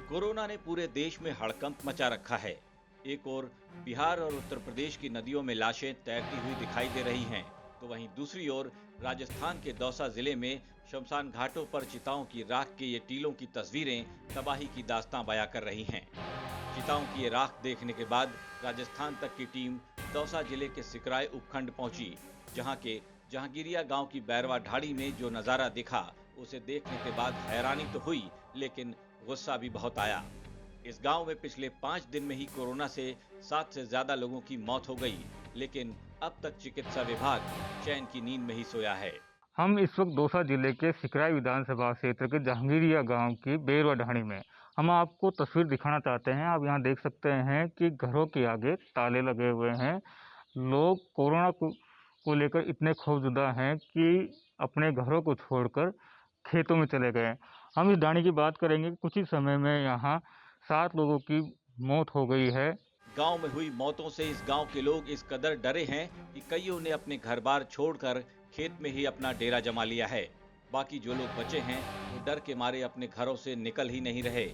Corona ने पूरे देश में हड़कंप मचा रखा है। एक ओर बिहार और उत्तर प्रदेश की नदियों में लाशें तैरती हुई दिखाई दे रही हैं, तो वहीं दूसरी ओर राजस्थान के दौसा जिले में शमशान घाटों पर चिताओं की राख के ये टीलों की तस्वीरें तबाही की दास्तां बयां कर रही हैं। चिताओं की ये राख देखने के बाद राजस्थान तक की टीम दौसा जिले के सिकराय उपखंड पहुंची, जहां के जहांगीरिया गांव की बैरवा ढाड़ी में जो नजारा दिखा उसे देखने के बाद हैरानी तो हुई, लेकिन गुस्सा भी बहुत आया। इस गांव में पिछले 5 दिन में ही कोरोना से 7 से ज्यादा लोगों की मौत हो गई, लेकिन अब तक चिकित्सा विभाग चैन की नींद में ही सोया है। हम इस वक्त दौसा जिले के सिकराय विधानसभा क्षेत्र के जहांगीरिया गांव की बैरवा ढाणी में हम आपको तस्वीर दिखाना चाहते हैं। आप यहां देख सकते हैं कि घरों के आगे ताले लगे हुए हैं। लोग कोरोना को लेकर इतने खौफजदा हैं कि अपने घरों को छोड़कर खेतों में चले गए। हम इस ढाणी की बात करेंगे। कुछ ही समय में यहाँ 7 लोगों की मौत हो गई है। गांव में हुई मौतों से इस गांव के लोग इस कदर डरे हैं कि कईयों ने अपने घर बार छोड़कर खेत में ही अपना डेरा जमा लिया है। बाकी जो लोग बचे हैं वो डर के मारे अपने घरों से निकल ही नहीं रहे,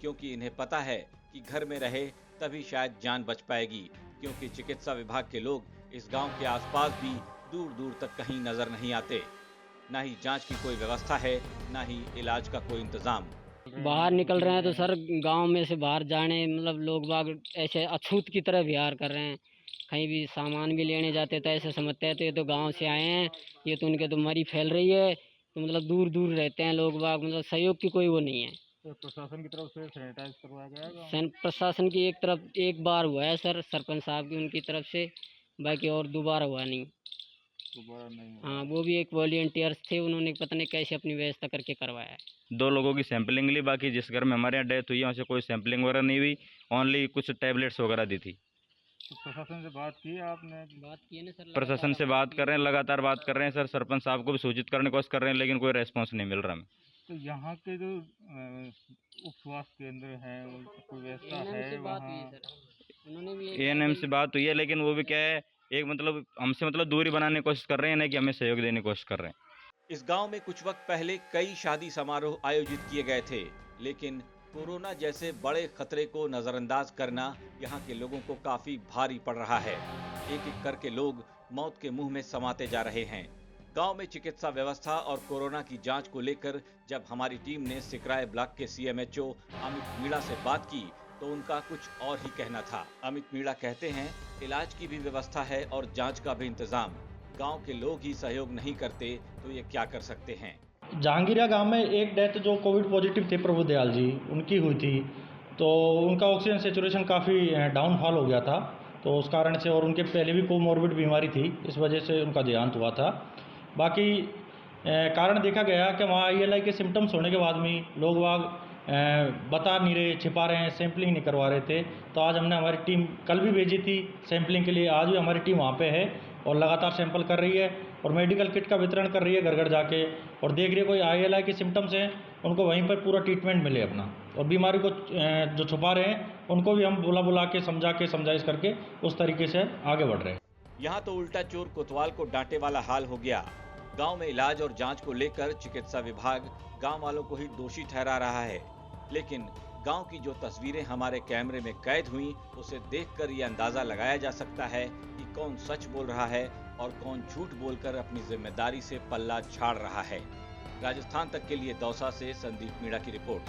क्योंकि इन्हें पता है कि घर में रहे तभी शायद जान बच पाएगी, क्योंकि चिकित्सा विभाग के लोग इस गांव के आसपास भी दूर दूर तक कहीं नजर नहीं आते। न ही जांच की कोई व्यवस्था है, न ही इलाज का कोई इंतजाम। बाहर निकल रहे हैं तो सर गांव में से बाहर जाने मतलब लोग बाग ऐसे अछूत की तरह व्यवहार कर रहे हैं। कहीं भी सामान भी लेने जाते तो ऐसे समझते हैं तो ये तो गांव से आए हैं, ये तो उनके तो मरी फैल रही है, तो मतलब दूर दूर रहते हैं लोग बाग, मतलब सहयोग की कोई वो नहीं है। तो प्रशासन की तरफ से सैनिटाइज करवाया गया है। प्रशासन की एक तरफ एक बार हुआ है सर, सरपंच साहब की उनकी तरफ से, बाकी और दोबारा हुआ नहीं। हाँ, वो भी एक वॉलंटियर्स थे, उन्होंने पता नहीं कैसे अपनी व्यवस्था करके करवाया है। 2 लोगों की सैंपलिंग ली, बाकी जिस घर में हमारे यहाँ डेथ हुई है वहाँ से कोई सैंपलिंग वगैरह नहीं हुई, ओनली कुछ टैबलेट्स वगैरह दी थी। तो प्रशासन से बात की आपने? बात की है ना सर, प्रशासन से बात कर रहे हैं, लगातार बात कर रहे हैं सर। सरपंच साहब को भी सूचित करने की कोशिश कर रहे हैं, लेकिन कोई रेस्पॉन्स नहीं मिल रहा हमें। तो यहाँ के जो उप स्वास्थ्य केंद्र है, कोई व्यवस्था है वहाँ? उन्होंने भी ANM से बात हुई है, लेकिन वो भी क्या है, एक मतलब हमसे मतलब दूरी बनाने की कोशिश कर रहे हैं, नहीं कि हमें सहयोग देने की कोशिश कर रहे हैं। इस गांव में कुछ वक्त पहले कई शादी समारोह आयोजित किए गए थे, लेकिन कोरोना जैसे बड़े खतरे को नजरअंदाज करना यहाँ के लोगों को काफी भारी पड़ रहा है। एक एक करके लोग मौत के मुंह में समाते जा रहे हैं। गांव में चिकित्सा व्यवस्था और कोरोना की जांच को लेकर जब हमारी टीम ने सिकराय ब्लॉक के CMHO अमित मीणा से बात की तो उनका कुछ और ही कहना था। अमित मीणा कहते हैं, इलाज की भी व्यवस्था है और जांच का भी इंतजाम। गांव के लोग ही सहयोग नहीं करते तो ये क्या कर सकते हैं। जहांगीरिया गांव में एक डेथ जो कोविड पॉजिटिव थे, प्रभु दयाल जी, उनकी हुई थी। तो उनका ऑक्सीजन सेचुरेशन काफ़ी डाउनफॉल हो गया था, तो उस कारण से, और उनके पहले भी कोमॉर्बिड बीमारी थी, इस वजह से उनका देहांत हुआ था। बाकी कारण देखा गया कि वहाँ ILI के सिम्टम्स होने के बाद में लोग वाग बता नहीं रहे, छिपा रहे हैं, सैंपलिंग नहीं करवा रहे थे। तो आज हमने हमारी टीम कल भी भेजी थी सैंपलिंग के लिए, आज भी हमारी टीम वहाँ पे है और लगातार सैंपल कर रही है और मेडिकल किट का वितरण कर रही है घर घर जाके, और देख रही है कोई ILI के सिम्टम्स हैं उनको वहीं पर पूरा ट्रीटमेंट मिले अपना, और बीमारी को जो छुपा रहे हैं उनको भी हम बुला के समझाइश करके उस तरीके से आगे बढ़ रहे हैं। यहाँ तो उल्टा चोर कोतवाल को डांटे वाला हाल हो गया। गांव में इलाज और जांच को लेकर चिकित्सा विभाग गांव वालों को ही दोषी ठहरा रहा है, लेकिन गांव की जो तस्वीरें हमारे कैमरे में कैद हुई उसे देखकर ये अंदाजा लगाया जा सकता है कि कौन सच बोल रहा है और कौन झूठ बोलकर अपनी जिम्मेदारी से पल्ला झाड़ रहा है। राजस्थान तक के लिए दौसा से संदीप मीणा की रिपोर्ट।